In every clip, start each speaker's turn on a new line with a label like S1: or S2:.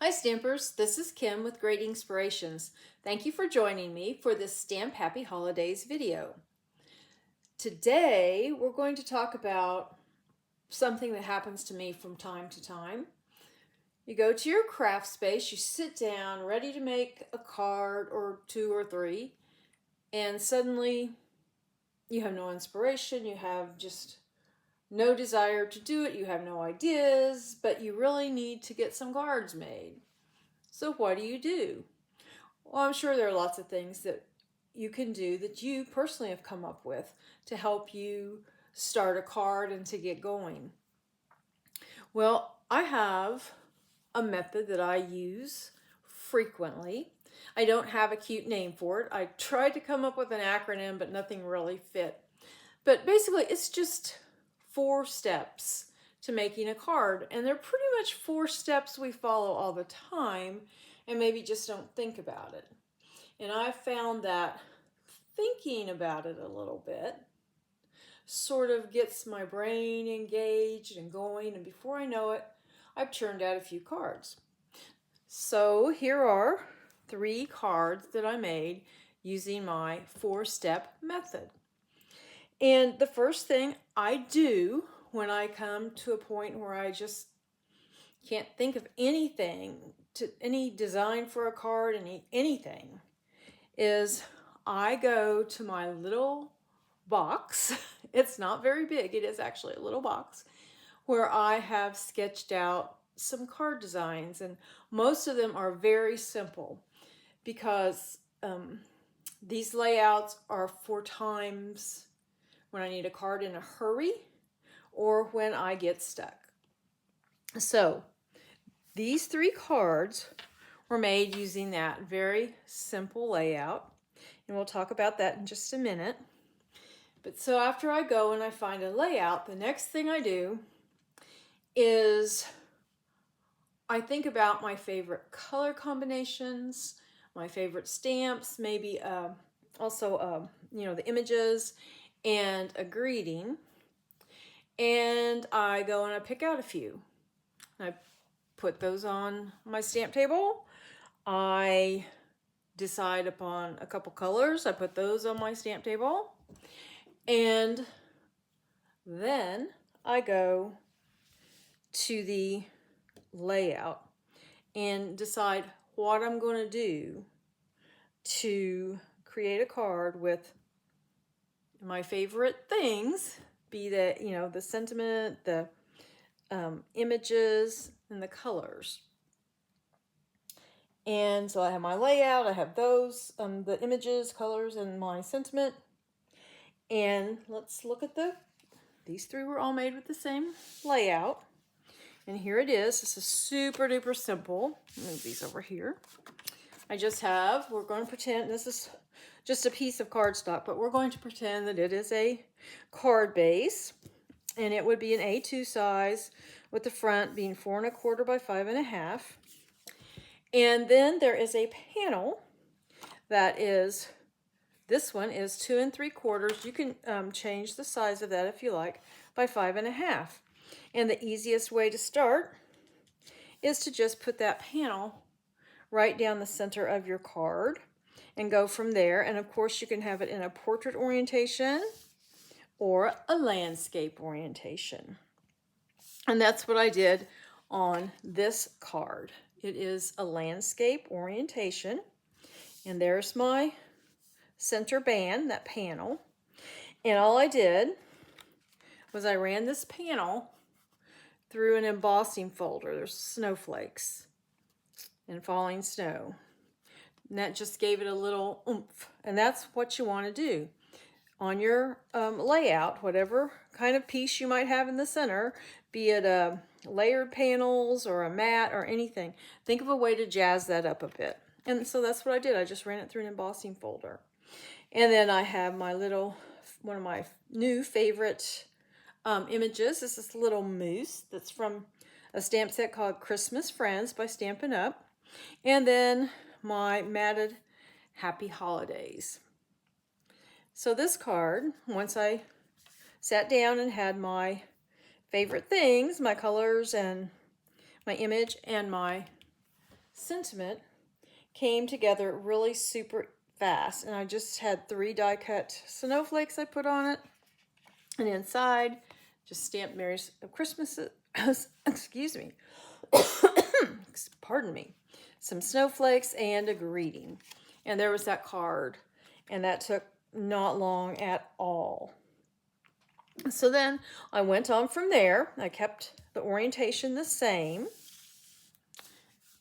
S1: Hi Stampers, this is Kim with Great Inkspirations. Thank you for joining me for this Stamp Happy Holidays video. Today we're going to talk about something that happens to me from time to time. You go to your craft space, you sit down ready to make a card or two or three, and suddenly you have no inspiration, you have just no desire to do it, you have no ideas, but you really need to get some cards made. So what do? Well, I'm sure there are lots of things that you can do that you personally have come up with to help you start a card and to get going. Well, I have a method that I use frequently. I don't have a cute name for it. I tried to come up with an acronym, but nothing really fit. But basically, it's just 4 steps to making a card, and they're pretty much 4 steps we follow all the time and maybe just don't think about it. And I found that thinking about it a little bit sort of gets my brain engaged and going, and before I know it, I've churned out a few cards. So here are 3 cards that I made using my 4-step method. And the first thing I do when I come to a point where I just can't think of any design for a card, anything, is I go to my little box. It's not very big, it is actually a little box where I have sketched out some card designs, and most of them are very simple because these layouts are for times when I need a card in a hurry or when I get stuck. So these 3 cards were made using that very simple layout, and we'll talk about that in just a minute. But so after I go and I find a layout, the next thing I do is I think about my favorite color combinations, my favorite stamps, maybe also the images and a greeting. And I go and I pick out a few. I put those on my stamp table. I decide upon a couple colors. I put those on my stamp table. And then I go to the layout and decide what I'm going to do to create a card with my favorite things, be that, the sentiment, the images, and the colors. And so I have my layout, I have those, the images, colors, and my sentiment. And let's look at these 3 were all made with the same layout. And here it is. This is super duper simple. Move these over here. We're going to pretend this is just a piece of cardstock, but we're going to pretend that it is a card base. And it would be an A2 size with the front being 4 1/4 by 5 1/2. And then there is a panel that is, this one is 2 3/4. You can change the size of that if you like, by 5 1/2. And the easiest way to start is to just put that panel right down the center of your card and go from there. And of course you can have it in a portrait orientation or a landscape orientation. And that's what I did on this card. It is a landscape orientation. And there's my center band, that panel. And all I did was I ran this panel through an embossing folder. There's snowflakes and falling snow. And that just gave it a little oomph. And that's what you want to do. On your layout, whatever kind of piece you might have in the center, be it layered panels or a mat or anything, think of a way to jazz that up a bit. And so that's what I did. I just ran it through an embossing folder. And then I have one of my new favorite images. This is a little moose that's from a stamp set called Christmas Friends by Stampin' Up. And then my matted Happy Holidays. So this card, once I sat down and had my favorite things, my colors and my image and my sentiment came together really super fast. And I just had 3 die cut snowflakes I put on it. And inside, just stamped Merry Christmas, excuse me, pardon me, some snowflakes and a greeting. And there was that card. And that took not long at all. So then I went on from there. I kept the orientation the same,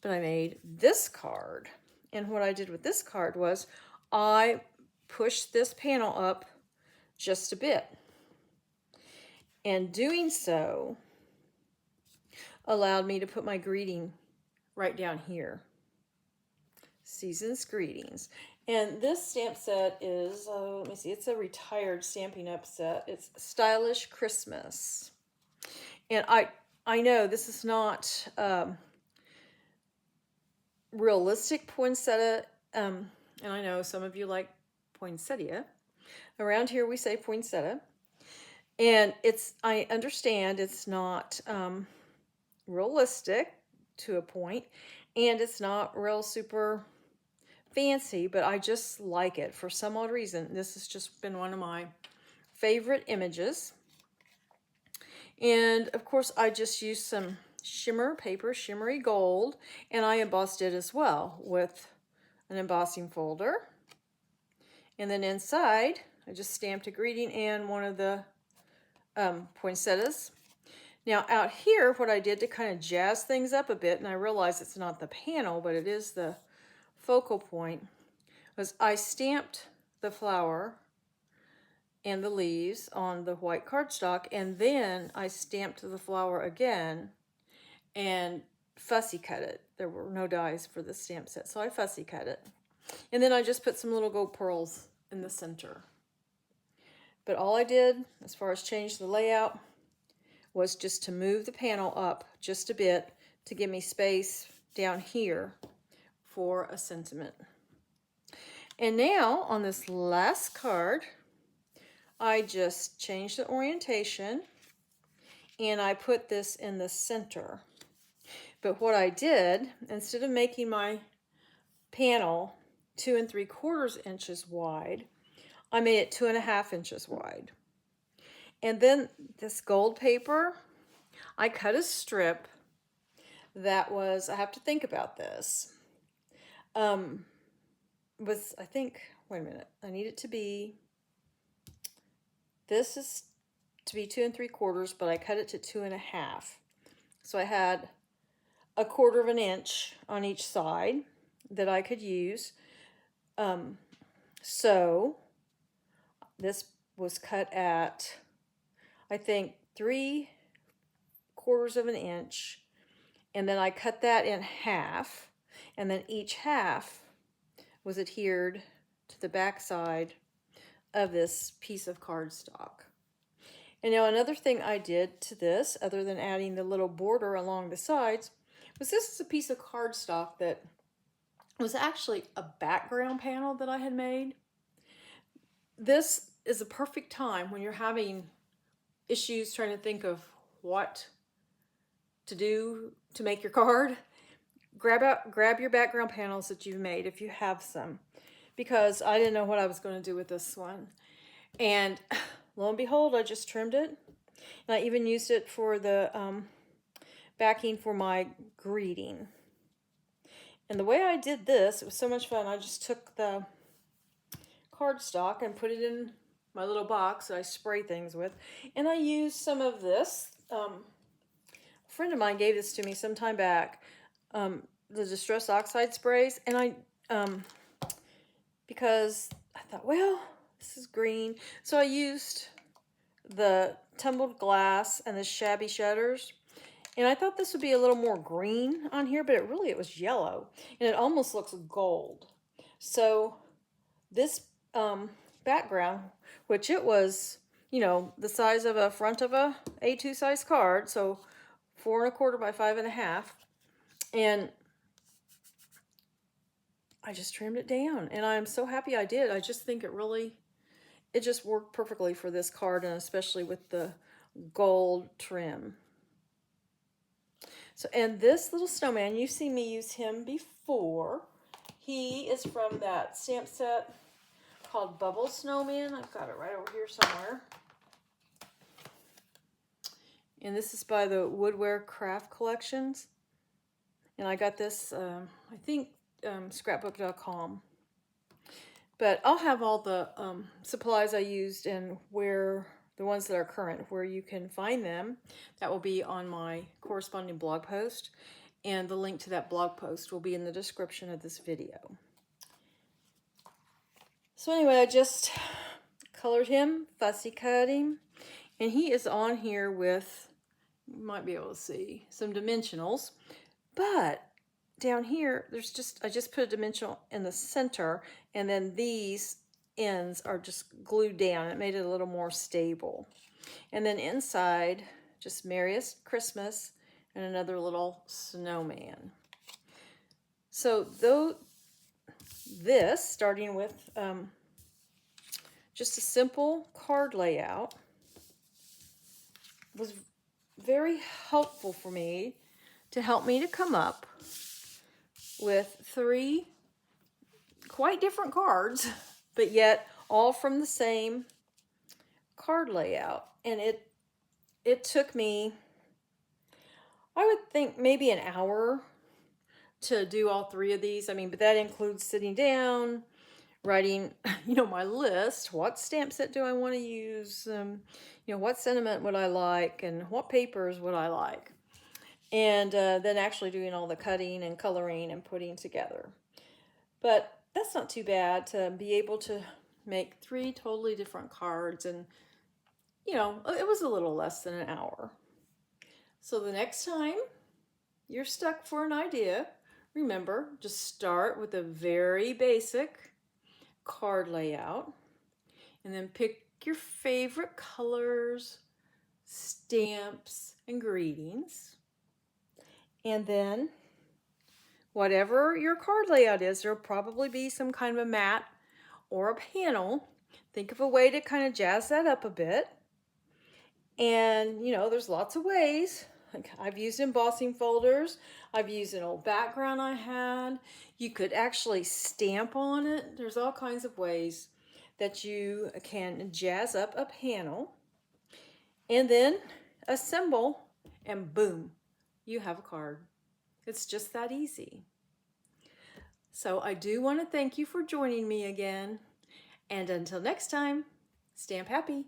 S1: but I made this card. And what I did with this card was I pushed this panel up just a bit. And doing so allowed me to put my greeting right down here. Season's Greetings. And this stamp set is, let me see, it's a retired Stampin' Up set. It's Stylish Christmas. And I know this is not realistic poinsettia, and I know some of you like poinsettia. Around here we say poinsettia. And I understand it's not realistic to a point, and it's not real super fancy, but I just like it for some odd reason. This has just been one of my favorite images. And of course I just used some shimmer paper, shimmery gold, and I embossed it as well with an embossing folder. And then inside I just stamped a greeting and one of the poinsettias. Now out here, what I did to kind of jazz things up a bit, and I realize it's not the panel, but it is the focal point, was I stamped the flower and the leaves on the white cardstock, and then I stamped the flower again and fussy cut it. There were no dies for the stamp set, so I fussy cut it. And then I just put some little gold pearls in the center. But all I did, as far as change the layout, was just to move the panel up just a bit to give me space down here for a sentiment. And now on this last card, I just changed the orientation and I put this in the center. But what I did, instead of making my panel 2 3/4 inches wide, I made it 2.5 inches wide. And then this gold paper, I cut a strip that was, I have to think about this, was, I think, wait a minute, I need it to be, this is to be 2 3/4, but I cut it to 2.5. So I had 1/4 inch on each side that I could use. So this was cut at, I think, 3/4 inch, and then I cut that in half, and then each half was adhered to the back side of this piece of cardstock. And now another thing I did to this, other than adding the little border along the sides, was this is a piece of cardstock that was actually a background panel that I had made. This is a perfect time when you're having issues trying to think of what to do to make your card. Grab your background panels that you've made if you have some, because I didn't know what I was going to do with this one. And lo and behold, I just trimmed it. And I even used it for the backing for my greeting. And the way I did this, it was so much fun. I just took the cardstock and put it in my little box that I spray things with. And I used some of this. A friend of mine gave this to me some time back. The Distress Oxide sprays. And I, because I thought, well, this is green. So I used the tumbled glass and the shabby shutters. And I thought this would be a little more green on here, but it was yellow. And it almost looks gold. So this background, which it was, you know, the size of a front of a A2 size card, so 4 1/4 by 5 1/2, and I just trimmed it down, and I'm so happy I did. I just think it just worked perfectly for this card, and especially with the gold trim. So, and this little snowman, you've seen me use him before. He is from that stamp set called Bubble Snowman. I've got it right over here somewhere. And this is by the Woodware Craft Collections. And I got this, I think, scrapbook.com. But I'll have all the supplies I used and where the ones that are current, where you can find them. That will be on my corresponding blog post. And the link to that blog post will be in the description of this video. So anyway, I just colored him, fussy cut him. And he is on here with, you might be able to see, some dimensionals. But down here, I just put a dimensional in the center, and then these ends are just glued down. It made it a little more stable. And then inside, just Merriest Christmas and another little snowman. So though this, starting with just a simple card layout, was very helpful for me to help me to come up with 3 quite different cards, but yet all from the same card layout. And it took me, I would think, maybe an hour to do all 3 of these. I mean, but that includes sitting down, writing, my list. What stamp set do I want to use? What sentiment would I like? And what papers would I like? And then actually doing all the cutting and coloring and putting together. But that's not too bad to be able to make 3 totally different cards. And, it was a little less than an hour. So the next time you're stuck for an idea, remember, just start with a very basic card layout. And then pick your favorite colors, stamps, and greetings. And then, whatever your card layout is, there'll probably be some kind of a mat or a panel. Think of a way to kind of jazz that up a bit. And, there's lots of ways. Like, I've used embossing folders. I've used an old background I had. You could actually stamp on it. There's all kinds of ways that you can jazz up a panel. And then assemble, and boom, you have a card. It's just that easy. So I do want to thank you for joining me again. And until next time, stamp happy.